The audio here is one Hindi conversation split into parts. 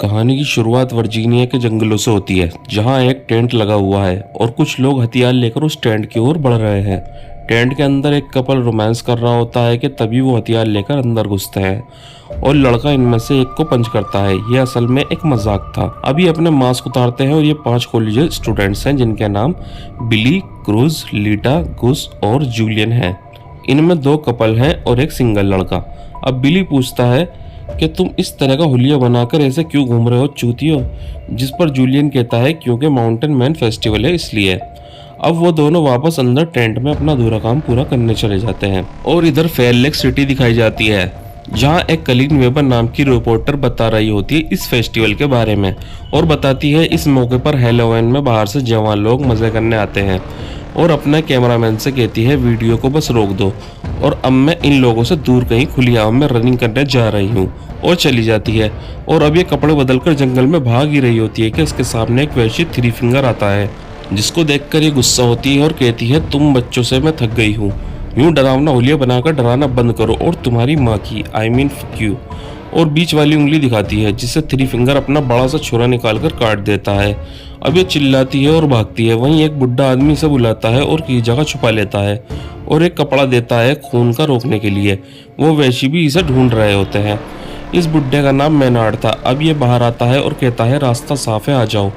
कहानी की शुरुआत वर्जीनिया के जंगलों से होती है, जहां एक टेंट लगा हुआ है और कुछ लोग हथियार लेकर उस टेंट की ओर बढ़ रहे हैं। टेंट के अंदर एक कपल रोमांस कर रहा होता है कि तभी वो हथियार लेकर अंदर घुसते हैं और लड़का इनमें से एक को पंच करता है। यह असल में एक मजाक था। अभी अपने मास्क उतारते हैं और ये 5 कॉलेज स्टूडेंट्स हैं जिनके नाम बिली, क्रूज, लीटा, गुस और जूलियन हैं। इनमें 2 कपल हैं और एक सिंगल लड़का। अब बिली पूछता है कि तुम इस तरह का हुलिया बनाकर ऐसे क्यों घूम रहे हो चूतियो, जिस पर जूलियन कहता है क्योंकि माउंटेन मैन फेस्टिवल है इसलिए। अब वो दोनों वापस अंदर टेंट में अपना अधूरा काम पूरा करने चले जाते हैं और इधर फेयर लेक सिटी दिखाई जाती है, जहां एक कलीन वेबर नाम की रिपोर्टर बता रही होती है इस फेस्टिवल के बारे में और बताती है इस मौके पर हैलोवीन में बाहर से जवान लोग मजे करने आते हैं और अपने कैमरामैन से कहती है वीडियो को बस रोक दो और अब मैं इन लोगों से दूर कहीं खुली हवा में रनिंग करने जा रही हूँ और चली जाती है। और अब ये कपड़े बदलकर जंगल में भाग ही रही होती है कि इसके सामने एक वैश्य 3 फिंगर आता है, जिसको देखकर ये गुस्सा होती है और कहती है तुम बच्चों से मैं थक गई हूँ, यूं डरावना हुलिया बनाकर डराना बंद करो और तुम्हारी माँ की आई मीन फक यू, और बीच वाली उंगली दिखाती है जिससे 3 फिंगर अपना बड़ा सा छुरा निकालकर काट देता है। अब ये चिल्लाती है और भागती है। वहीं एक बुढ़ा आदमी इसे बुलाता है और की जगह छुपा लेता है और एक कपड़ा देता है खून का रोकने के लिए। वो वैशी भी इसे ढूंढ रहे होते हैं। इस बुढ़े का नाम मैनार्ड था। अब ये बाहर आता है और कहता है रास्ता साफ है, आ जाओ।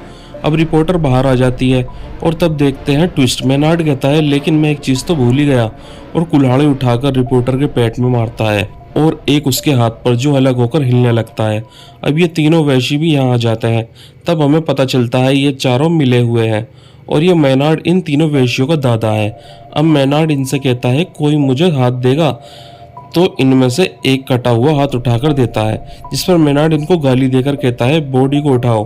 अब रिपोर्टर बाहर आ जाती है और तब देखते हैं ट्विस्ट। मैनार्ड कहता है लेकिन मैं एक चीज तो भूल ही गया, और कुल्हाड़ी उठाकर रिपोर्टर के पेट में मारता है और एक उसके हाथ पर जो अलग होकर हिलने लगता है। अब ये तीनों वैशी भी यहाँ आ जाते हैं। तब हमें पता चलता है ये चारों मिले हुए हैं और ये मैनार्ड इन तीनों वैशियों का दादा है। अब मैनार्ड इनसे कहता है कोई मुझे हाथ देगा, तो इनमें से एक कटा हुआ हाथ उठाकर देता है, जिस पर मैनार्ड इनको गाली देकर कहता है बॉडी को उठाओ।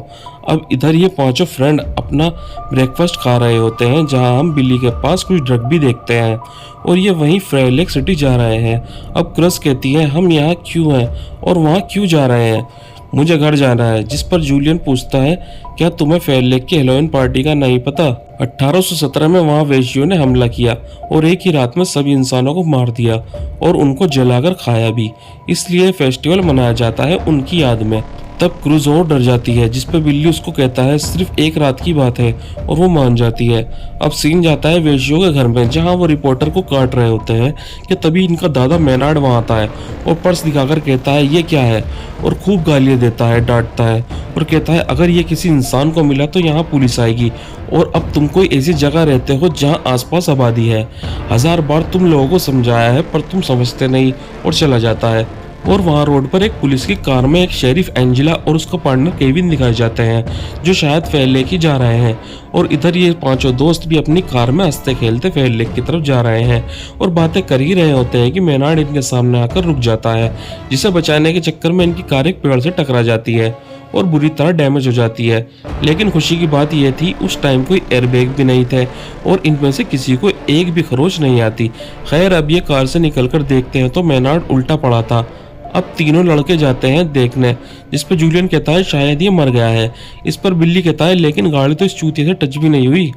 अब इधर ये 5 फ्रेंड अपना ब्रेकफास्ट खा रहे होते हैं, जहां हम बिली के पास कुछ ड्रग भी देखते हैं और ये वहीं फेयर लेक सिटी जा रहे हैं। अब क्रस कहती है हम यहाँ क्यों हैं और वहाँ क्यों जा रहे हैं, मुझे घर जाना है। जिस पर जूलियन पूछता है क्या तुम्हें फेयर लेक की हेलोवीन पार्टी का नहीं पता? 1817 में वहाँ वेश्यों ने हमला किया और एक ही रात में सभी इंसानों को मार दिया और उनको जलाकर खाया भी, इसलिए फेस्टिवल मनाया जाता है उनकी याद में। तब क्रूज और डर जाती है, जिस पर बिल्ली उसको कहता है सिर्फ एक रात की बात है, और वो मान जाती है। अब सीन जाता है वेश्यों के घर में, जहां वो रिपोर्टर को काट रहे होते हैं कि तभी इनका दादा मैनार्ड वहां आता है और पर्स दिखाकर कहता है ये क्या है, और खूब गालियां देता है, डांटता है और कहता है अगर ये किसी इंसान को मिला तो यहाँ पुलिस आएगी, और अब तुम कोई ऐसी जगह रहते हो जहाँ आसपास आबादी है। 1000 बार तुम लोगों को समझाया है पर तुम समझते नहीं, और चला जाता है। और वहाँ रोड पर एक पुलिस की कार में एक शेरिफ एंजेला और उसका पार्टनर केविन दिखाए जाते हैं, जो शायद फेयर लेक ही जा रहे हैं। और इधर ये 5 दोस्त भी अपनी कार में हंसते खेलते फेयर लेक की तरफ जा रहे हैं और बातें कर ही रहे होते हैं कि मैनार्ड इनके सामने आकर रुक जाता है, जिसे बचाने के चक्कर में इनकी कार एक पेड़ से टकरा जाती है और बुरी तरह डैमेज हो जाती है। लेकिन खुशी की बात यह थी उस टाइम कोई एयरबैग भी नहीं थे और इनमें से किसी को एक भी खरोच नहीं आती। खैर अब ये कार से निकलकर देखते हैं तो मैनार्ड उल्टा पड़ा था। अब तीनों लड़के जाते हैं देखने, जिस पर जूलियन कहता है शायद ये मर गया है। इस पर बिल्ली कहता है लेकिन गाड़ी तो इस चूतिया से टच भी नहीं हुई,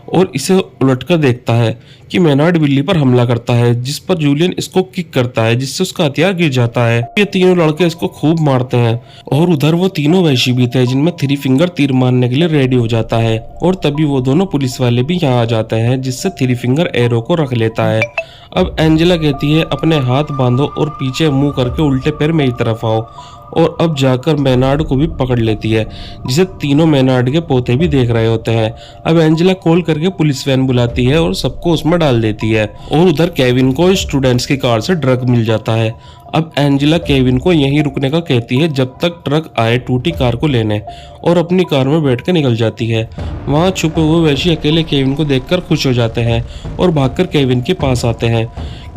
और इसे उलटकर देखता है कि मैनार्ड बिल्ली पर हमला करता है, जिस पर जूलियन इसको किक करता है जिससे उसका हथियार गिर जाता है। ये तीनों लड़के इसको खूब मारते हैं और उधर वो तीनों वैशी भी थे जिनमें 3 फिंगर तीर मारने के लिए रेडी हो जाता है। और तभी वो दोनों पुलिस वाले भी यहाँ आ जाते हैं, जिससे 3 फिंगर एरो को रख लेता है। अब एंजेला कहती है अपने हाथ बांधो और पीछे मुंह करके उल्टे पैर मेरी तरफ आओ, और अब जाकर मैनार्ड को भी पकड़ लेती है, जिसे तीनों मैनार्ड के पोते भी देख रहे होते हैं। अब एंजेला कॉल करके पुलिस वैन बुलाती है और सबको उसमें डाल देती है, और उधर केविन को स्टूडेंट्स की कार से ड्रग मिल जाता है। अब एंजेला केविन को यहीं रुकने का कहती है जब तक ट्रक आए टूटी कार को लेने, और अपनी कार में बैठकर निकल जाती है। वहां छुपे हुए वैशी अकेले केविन को देखकर खुश हो जाते हैं और भागकर केविन के पास आते हैं।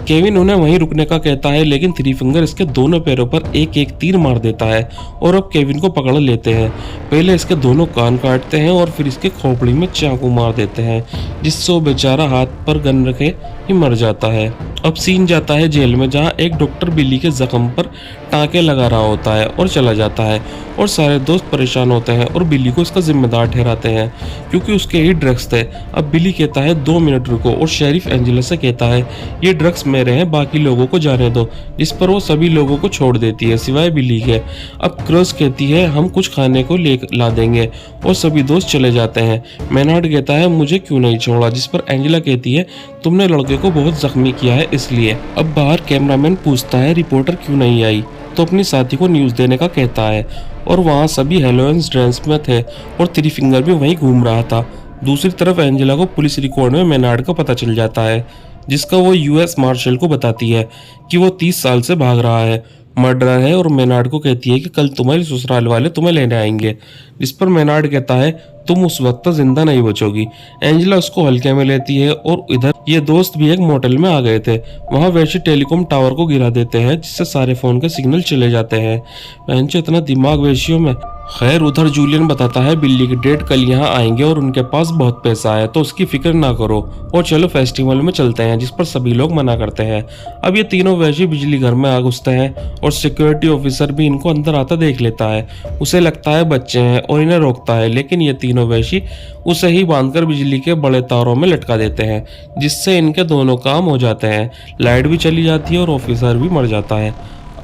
केविन उन्हें वहीं रुकने का कहता है, लेकिन 3 फिंगर इसके दोनों पैरों पर एक एक तीर मार देता है और अब केविन को पकड़ लेते हैं। पहले इसके दोनों कान काटते हैं और फिर इसके खोपड़ी में चाकू मार देते हैं, जिससे वो बेचारा हाथ पर गन रखे ही मर जाता है। अब सीन जाता है जेल में, जहाँ एक डॉक्टर बिली के जख्म पर टाँके लगा रहा होता है और चला जाता है, और सारे दोस्त परेशान होते हैं और बिली को इसका जिम्मेदार ठहराते हैं क्योंकि उसके ही ड्रग्स थे। अब बिली कहता है 2 मिनट रुको, और शेरिफ एंजेला से कहता है ये ड्रग्स मेरे हैं, बाकी लोगों को जाने दो, जिस पर वो सभी लोगों को छोड़ देती है सिवाय बिली के। अब क्रोस कहती है हम कुछ खाने को ले ला देंगे और सभी दोस्त चले जाते हैं। मेनार्ड कहता है मुझे क्यों नहीं छोड़ा, जिस पर एंजेला कहती है तुमने लड़के को बहुत जख्मी किया है इसलिए। अब बाहर कैमरामैन पूछता है रिपोर्टर क्यों नहीं आई, तो अपनी साथी को न्यूज़ देने का कहता है और वहाँ सभी हेलोइन्स ड्रेस में थे और थ्री फिंगर भी वहीं घूम रहा था। दूसरी तरफ एंजेला को पुलिस रिकॉर्ड में मेनार्ड का पता चल जाता है, जिसका वो यूएस मार्शल को बताती है कि वो 30 साल से भाग रहा है, मर्डरर है, और मेनार्ड को कहती है कि कल तुम्हारी ससुराल वाले तुम्हें लेने आएंगे, जिस पर मेनार्ड कहता है तुम उस वक्त तक जिंदा नहीं बचोगी। एंजेला उसको हल्के में लेती है और इधर ये दोस्त भी एक मोटेल में आ गए थे। वहाँ वैसे टेलीकॉम टावर को गिरा देते हैं, जिससे सारे फोन के सिग्नल चले जाते हैं। वैसे इतना दिमाग वेशियों में। खैर उधर जूलियन बताता है बिल्ली के डैड कल यहाँ आएंगे और उनके पास बहुत पैसा है, तो उसकी फिक्र ना करो और चलो फेस्टिवल में चलते हैं, जिस पर सभी लोग मना करते हैं। अब ये तीनों वैसे बिजली घर में आ घुसते हैं और सिक्योरिटी ऑफिसर भी इनको अंदर आता देख लेता है। उसे लगता है बच्चे हैं और इन्हें रोकता है, लेकिन ये तीनों वैसी उसे ही बांधकर बिजली के बड़े तारों में लटका देते हैं, जिससे इनके दोनों काम हो जाते हैं। लाइट भी चली जाती है और ऑफिसर भी मर जाता है।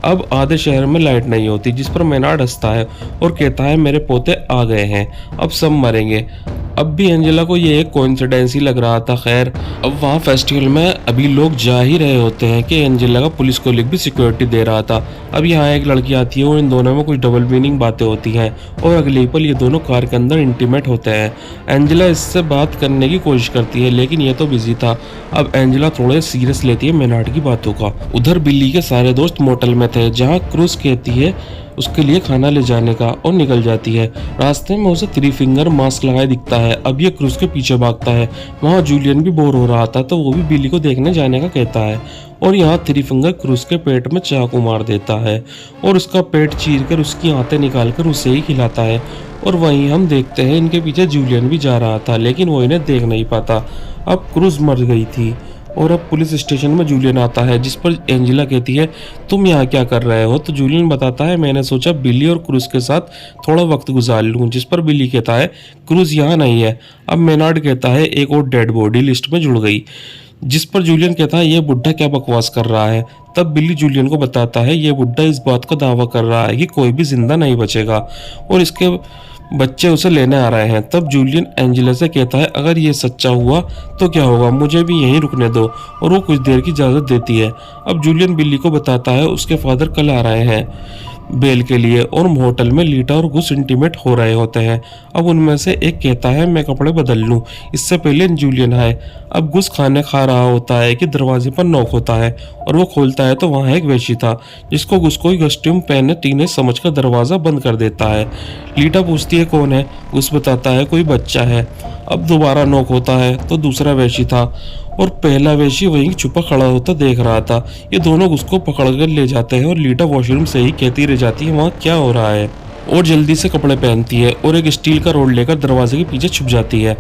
अब आधे शहर में लाइट नहीं होती, जिस पर मेनार्ड हंसता है और कहता है मेरे पोते आ गए हैं, अब सब मरेंगे। अब भी एंजेला को ये एक कोइंसिडेंस ही लग रहा था। खैर अब वहाँ फेस्टिवल में अभी लोग जा ही रहे होते हैं कि एंजेला का पुलिस कोलिग भी सिक्योरिटी दे रहा था। अब यहाँ एक लड़की आती है और इन दोनों में कुछ डबल मीनिंग बातें होती हैं और अगले पल ये दोनों कार के अंदर इंटीमेट होते हैं। एंजेला इससे बात करने की कोशिश करती है, लेकिन ये तो बिजी था। अब एंजेला थोड़े सीरियस लेती है मेनार्ड की बातों का। उधर बिल्ली के सारे दोस्त मोटल में थे, जहाँ क्रूज कहती है उसके लिए खाना ले जाने का और निकल जाती है। रास्ते में उसे थ्री फिंगर मास्क लगाए दिखता है। अब ये क्रूज के पीछे भागता है। वहाँ जूलियन भी बोर हो रहा था, तो वो भी बिल्ली को देखने जाने का कहता है और यहाँ थ्री फिंगर क्रूज के पेट में चाकू मार देता है और उसका पेट चीर कर उसकी आंतें निकाल कर उसे ही खिलाता है। और वहीं हम देखते हैं इनके पीछे जूलियन भी जा रहा था, लेकिन वो इन्हें देख नहीं पाता। अब क्रूज मर गई थी और अब पुलिस स्टेशन में जूलियन आता है, जिस पर एंजेला कहती है तुम यहाँ क्या कर रहे हो, तो जूलियन बताता है मैंने सोचा बिली और क्रूज के साथ थोड़ा वक्त गुजार लूँ, जिस पर बिली कहता है क्रूज यहाँ नहीं है। अब मेनार्ड कहता है एक और डेड बॉडी लिस्ट में जुड़ गई, जिस पर जूलियन कहता है ये बुढ़ा क्या बकवास कर रहा है। तब बिली जूलियन को बताता है ये बुढ़ा इस बात का दावा कर रहा है कि कोई भी जिंदा नहीं बचेगा और इसके बच्चे उसे लेने आ रहे हैं। तब जूलियन एंजेला से कहता है अगर ये सच्चा हुआ तो क्या होगा, मुझे भी यहीं रुकने दो, और वो कुछ देर की इजाज़त देती है। अब जूलियन बिल्ली को बताता है उसके फादर कल आ रहे हैं बेल के लिए और होटल में लीटा और गुस इंटीमेट हो रहे होते हैं। अब उनमें से एक कहता है मैं कपड़े बदल लूं इससे पहले जूलियन आए। अब गुस खाने खा रहा होता है कि दरवाजे पर नॉक होता है और वो खोलता है तो वहाँ एक वेशी था, जिसको गुस को कस्ट्यूम पहने तीने समझकर दरवाज़ा बंद कर देता है। लीटा पूछती है कौन है, गुस बताता है कोई बच्चा है। अब दोबारा नॉक होता है तो दूसरा वेशी था और पहला वेशी वहीं छुपा खड़ा होता देख रहा था। ये दोनों उसको पकड़ कर ले जाते हैं और लीटा वॉशरूम से ही कहती रह जाती है वहाँ क्या हो रहा है, और जल्दी से कपड़े पहनती है और एक स्टील का रोड लेकर दरवाजे के पीछे छुप जाती है।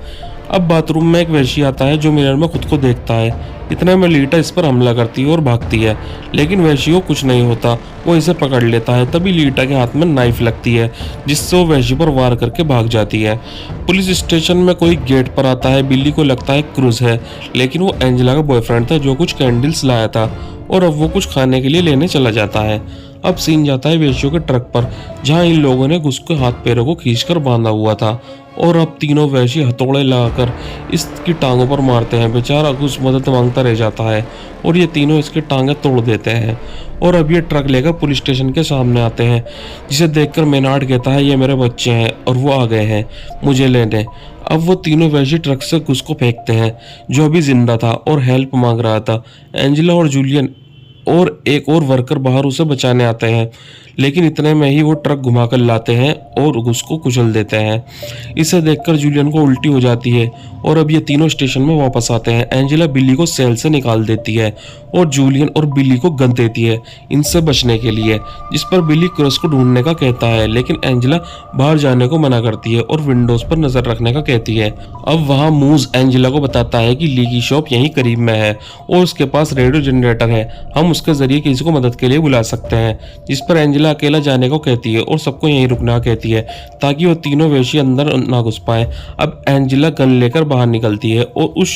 अब बाथरूम में एक वेशी आता है जो मिरर में खुद को देखता है। इतने में लीटा इस पर हमला करती है और भागती है, लेकिन वेशी को कुछ नहीं होता, वो इसे पकड़ लेता है। तभी लीटा के हाथ में नाइफ लगती है, जिससे वो वेशी पर वार करके भाग जाती है। पुलिस स्टेशन में कोई गेट पर आता है। बिल्ली को लगता है क्रूज है, लेकिन वो एंजेला का बॉयफ्रेंड था जो कुछ कैंडल्स लाया था और अब वो कुछ खाने के लिए लेने चला जाता है। अब सीन जाता है वेशियों के ट्रक पर, जहाँ इन लोगों ने घुस के हाथ पैरों को खींचकर बांधा हुआ था और अब तीनों वैशी हथौड़े लगाकर इसकी टांगों पर मारते हैं। बेचारा घुस मदद मांगता रह जाता है और ये तीनों इसकी टांगें तोड़ देते हैं और अब ये ट्रक लेकर पुलिस स्टेशन के सामने आते हैं, जिसे देखकर मेनार्ड कहता है ये मेरे बच्चे हैं और वो आ गए हैं मुझे लेने। अब वो तीनों वैशी ट्रक से घुस को फेंकते हैं, जो अभी जिंदा था और हेल्प मांग रहा था। एंजेला और जूलियन और एक और वर्कर बाहर उसे बचाने आते हैं, लेकिन इतने में ही वो ट्रक घुमाकर लाते हैं और उसको कुचल देते हैं। इसे देखकर जूलियन को उल्टी हो जाती है और अब ये तीनों स्टेशन में वापस आते हैं। एंजेला बिल्ली को सेल से निकाल देती है और जूलियन और बिल्ली को गन देती है इनसे बचने के लिए, जिस पर बिल्ली क्रूज को ढूंढने का कहता है, लेकिन एंजेला बाहर जाने को मना करती है और विंडोज पर नजर रखने का कहती है। अब वहाँ मूज एंजेला को बताता है कि ली की शॉप यहीं करीब में है और उसके पास रेडियो जनरेटर है, हम उसके जरिए किसी को मदद के लिए बुला सकते हैं, जिस पर एंजेला एंजेला अकेला जाने को कहती है और सबको यहीं रुकना कहती है ताकि वो तीनों वेश्या अंदर ना घुस पाए। अब एंजेला गन लेकर बाहर निकलती है और उस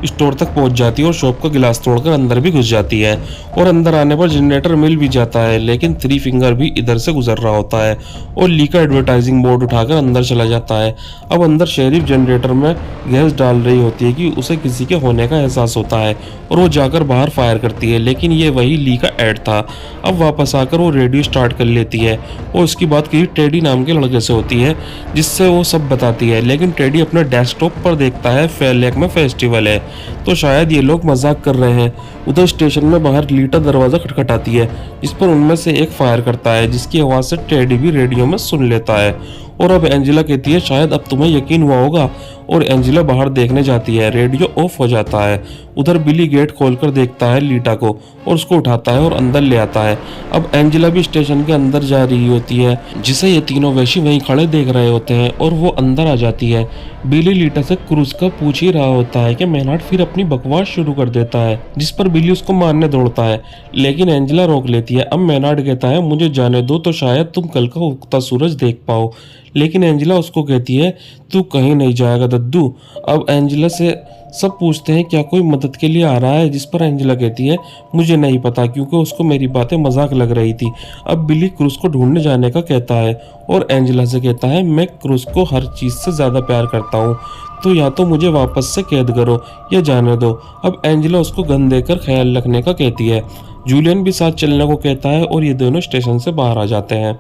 स्टोर तक पहुंच जाती है और शॉप का गिलास तोड़कर अंदर भी घुस जाती है। और अंदर आने पर जनरेटर मिल भी जाता है, लेकिन थ्री फिंगर भी इधर से गुजर रहा होता है और ली का एडवर्टाइजिंग बोर्ड उठाकर अंदर चला जाता है। अब अंदर शेरिफ जनरेटर में गैस डाल रही होती है कि उसे किसी के होने का एहसास होता है और वो जाकर बाहर फायर करती है, लेकिन ये वही ली का एड था। अब वापस आकर वो रेडियो स्टार्ट कर लेती है और उसकी बात किसी टेडी नाम के लड़के से होती है जिससे वो सब बताती है। लेकिन टेडी अपने डेस्कटॉप पर देखता है फेयर लेक में फेस्टिवल है, तो शायद ये लोग मजाक कर रहे हैं। उधर स्टेशन में बाहर लीटा दरवाजा खटखटाती है जिस पर उनमें से एक फायर करता है, जिसकी आवाज से टेडी भी रेडियो में सुन लेता है। और अब एंजेला कहती है शायद अब तुम्हें यकीन हुआ होगा, और एंजेला बाहर देखने जाती है। रेडियो ऑफ हो जाता है। उधर बिली गेट खोलकर देखता है लीटा को और उसको उठाता है और अंदर ले आता है। अब एंजेला भी स्टेशन के अंदर जा रही होती है, जिसे ये तीनों वैशी वहीं खड़े देख रहे होते हैं और वो अंदर आ जाती है। बिली लीटा से क्रूज का पूछ ही रहा होता है कि मेनार्ड फिर अपनी बकवास शुरू कर देता है, जिस पर बिली उसको मारने दौड़ता है, लेकिन एंजेला रोक लेती है। अब मेनार्ड कहता है मुझे जाने दो तो शायद तुम कल का उगता सूरज देख पाओ, लेकिन एंजेला उसको कहती है तू कहीं नहीं जाएगा दद्दू। अब एंजेला से सब पूछते हैं क्या कोई मदद के लिए आ रहा है, जिस पर एंजेला कहती है मुझे नहीं पता, क्योंकि उसको मेरी बातें मजाक लग रही थी। अब बिली क्रूज को ढूंढने जाने का कहता है और एंजेला से कहता है मैं क्रूज को हर चीज से ज्यादा प्यार करता हूँ, तो या तो मुझे वापस से कैद करो या जाने दो। अब एंजेला उसको गन देकर ख्याल रखने का कहती है। जूलियन भी साथ चलने को कहता है और ये दोनों स्टेशन से बाहर आ जाते हैं।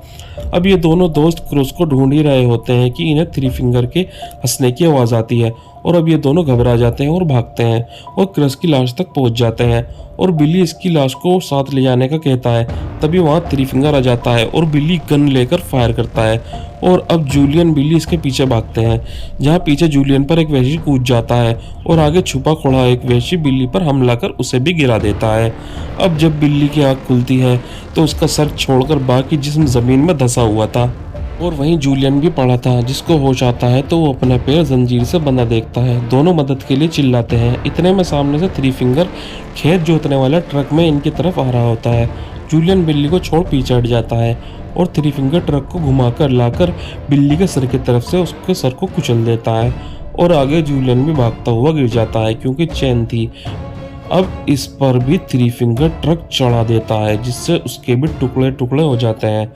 अब ये दोनों दोस्त क्रूज को ढूंढ ही रहे होते हैं कि इन्हें थ्री फिंगर के हंसने की आवाज़ आती है और अब ये दोनों घबरा जाते हैं और भागते हैं और क्रिस की लाश तक पहुंच जाते हैं और बिली इसकी लाश को साथ ले जाने का कहता है। तभी वहाँ थ्री फिंगर आ जाता है और बिली गन लेकर फायर करता है और अब जूलियन बिली इसके पीछे भागते हैं, जहाँ पीछे जूलियन पर एक वैशी कूद जाता है और आगे छुपा खड़ा एक वैशी बिल्ली पर हमला कर उसे भी गिरा देता है। अब जब बिल्ली की आँख खुलती है तो उसका सर छोड़कर बाकी जिस्म जमीन में धंसा हुआ था और वहीं जूलियन भी पड़ा था, जिसको होश आता है तो वो अपना पैर जंजीर से बंधा देखता है। दोनों मदद के लिए चिल्लाते हैं। इतने में सामने से थ्री फिंगर खेत जोतने वाला ट्रक में इनकी तरफ आ रहा होता है। जूलियन बिल्ली को छोड़ पीछे हट जाता है और थ्री फिंगर ट्रक को घुमाकर लाकर बिल्ली के सर की तरफ से उसके सर को कुचल देता है और आगे जूलियन भी भागता हुआ गिर जाता है क्योंकि चैन थी। अब इस पर भी थ्री फिंगर ट्रक चढ़ा देता है, जिससे उसके भी टुकड़े टुकड़े हो जाते हैं।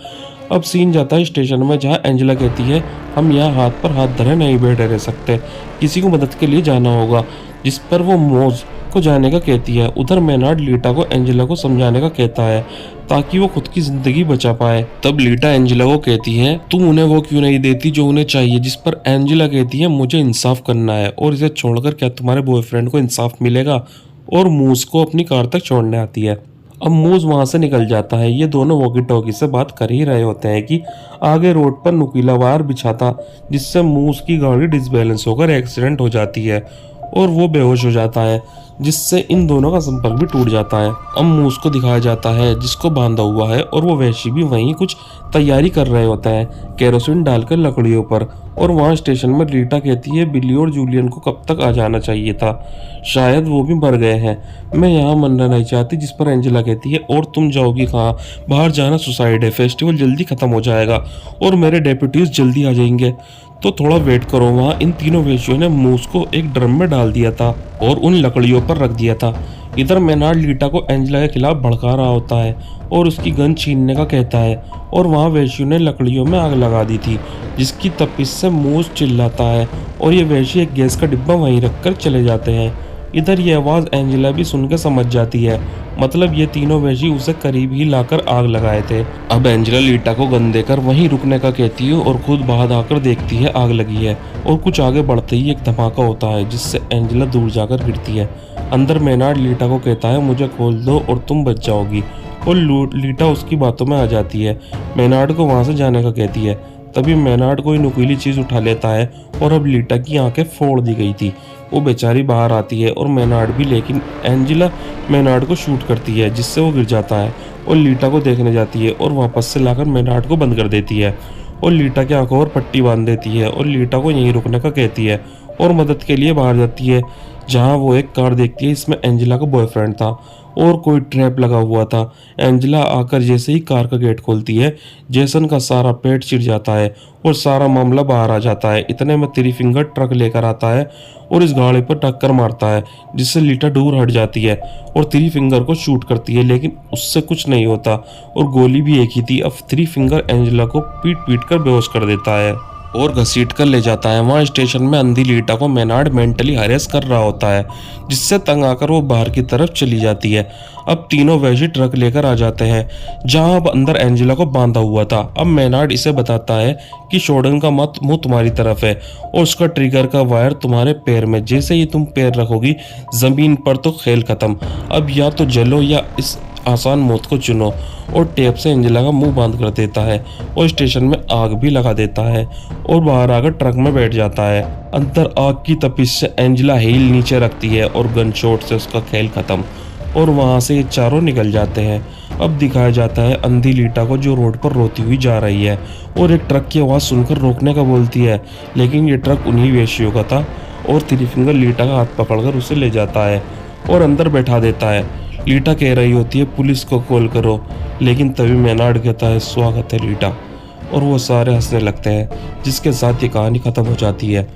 अब सीन जाता है स्टेशन में, जहाँ एंजेला कहती है हम यहाँ हाथ पर हाथ धरे नहीं बैठे रह सकते, किसी को मदद के लिए जाना होगा, जिस पर वो मोज को जाने का कहती है। उधर मेनार्ड लीटा को एंजेला को समझाने का कहता है ताकि वो खुद की जिंदगी बचा पाए। तब लीटा एंजेला को कहती है तुम उन्हें वो क्यों नहीं देती जो उन्हें चाहिए, जिस पर एंजेला कहती है मुझे इंसाफ करना है और इसे छोड़कर क्या तुम्हारे बॉयफ्रेंड को इंसाफ मिलेगा, और मूस को अपनी कार तक छोड़ने आती है। अब मूस वहां से निकल जाता है। ये दोनों वॉकी टॉकी से बात कर ही रहे होते हैं कि आगे रोड पर नुकीला वायर बिछा था, जिससे मूस की गाड़ी डिसबैलेंस होकर एक्सीडेंट हो जाती है और वो बेहोश हो जाता है, जिससे इन दोनों का संपर्क भी टूट जाता है। अब मूस को दिखाया जाता है जिसको बांधा हुआ है और वो वैशी भी वहीं कुछ तैयारी कर रहे होते हैं केरोसिन डालकर लकड़ियों पर। और वहाँ स्टेशन में रीटा कहती है बिली और जूलियन को कब तक आ जाना चाहिए था, शायद वो भी मर गए हैं, मैं यहाँ मरना नहीं चाहती। जिस पर एंजेला कहती है और तुम जाओगी कहाँ, बाहर जाना सुसाइड है, फेस्टिवल जल्दी खत्म हो जाएगा और मेरे डेप्यूटीज जल्दी आ जाएंगे, तो थोड़ा वेट करो। वहाँ इन तीनों वेशियों ने मूस को एक ड्रम में डाल दिया था और उन लकड़ियों पर रख दिया था। इधर मेनार्ड लीटा को एंजेला के खिलाफ भड़का रहा होता है और उसकी गन छीनने का कहता है और वहाँ वेशियों ने लकड़ियों में आग लगा दी थी, जिसकी तपिश से मूस चिल्लाता है और ये वेशी एक गैस का डिब्बा वहीं रखकर चले जाते हैं। इधर ये आवाज़ एंजेला भी सुनकर समझ जाती है, मतलब ये तीनों वेशी उसे करीब ही लाकर आग लगाए थे। अब एंजेला लीटा को गन देकर वहीं रुकने का कहती है और खुद बाहर आकर देखती है आग लगी है और कुछ आगे बढ़ते ही एक धमाका होता है, जिससे एंजेला दूर जाकर गिरती है। अंदर मेनार्ड लीटा को कहता है मुझे खोल दो और तुम बच जाओगी, और लीटा उसकी बातों में आ जाती है। मेनार्ड को वहां से जाने का कहती है। तभी मेनार्ड कोई नुकीली चीज उठा लेता है और अब लीटा की आंखें फोड़ दी गई थी। वो बेचारी बाहर आती है और मेनार्ड भी, लेकिन एंजेला मेनार्ड को शूट करती है, जिससे वो गिर जाता है और लीटा को देखने जाती है और वापस से लाकर मेनार्ड को बंद कर देती है और लीटा की आंखों पर पट्टी बांध देती है और लीटा को यहीं रुकने का कहती है और मदद के लिए बाहर जाती है, जहाँ वो एक कार देखती है, इसमें एंजेला का बॉयफ्रेंड था और कोई ट्रैप लगा हुआ था। एंजेला आकर जैसे ही कार का गेट खोलती है, जेसन का सारा पेट चिढ़ जाता है और सारा मामला बाहर आ जाता है। इतने में थ्री फिंगर ट्रक लेकर आता है और इस गाड़ी पर टक्कर मारता है, जिससे लीटा दूर हट जाती है और थ्री फिंगर को शूट करती है, लेकिन उससे कुछ नहीं होता और गोली भी एक ही थी। अब थ्री फिंगर एंजेला को पीट पीट कर बेहोश कर देता है और घसीट कर ले जाता है। वहाँ स्टेशन में अंधी लीटा को मेनार्ड मेंटली हरेस कर रहा होता है, जिससे तंग आकर वो बाहर की तरफ चली जाती है। अब तीनों वैसे ट्रक लेकर आ जाते हैं, जहां अब अंदर एंजेला को बांधा हुआ था। अब मेनार्ड इसे बताता है कि शोडन का मुंह तुम्हारी तरफ है और उसका ट्रिगर का वायर तुम्हारे पैर में। जैसे ही तुम पैर रखोगी जमीन पर तो खेल खत्म। अब या तो जलो या इस आसान मौत को चुनो। और टेप से एंजेला का मुंह बंद कर देता है और स्टेशन में आग भी लगा देता है और बाहर आकर ट्रक में बैठ जाता है। अंदर आग की तपिश से एंजेला हील नीचे रखती है और गन शॉट से उसका खेल खत्म और वहां से ये चारों निकल जाते हैं। अब दिखाया जाता है अंधी लीटा को, जो रोड पर रोती हुई जा रही है और एक ट्रक की आवाज़ सुनकर रोकने का बोलती है, लेकिन ये ट्रक उन्हीं वेश्यों का था और थ्री फिंगर लीटा का हाथ पकड़कर उसे ले जाता है और अंदर बैठा देता है। लीटा कह रही होती है पुलिस को कॉल करो, लेकिन तभी मेनार्ड कहता है स्वागत है लीटा, और वो सारे हंसने लगते हैं, जिसके साथ ये कहानी खत्म हो जाती है।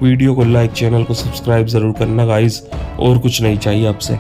वीडियो को लाइक, चैनल को सब्सक्राइब जरूर करना गाइस, और कुछ नहीं चाहिए आपसे।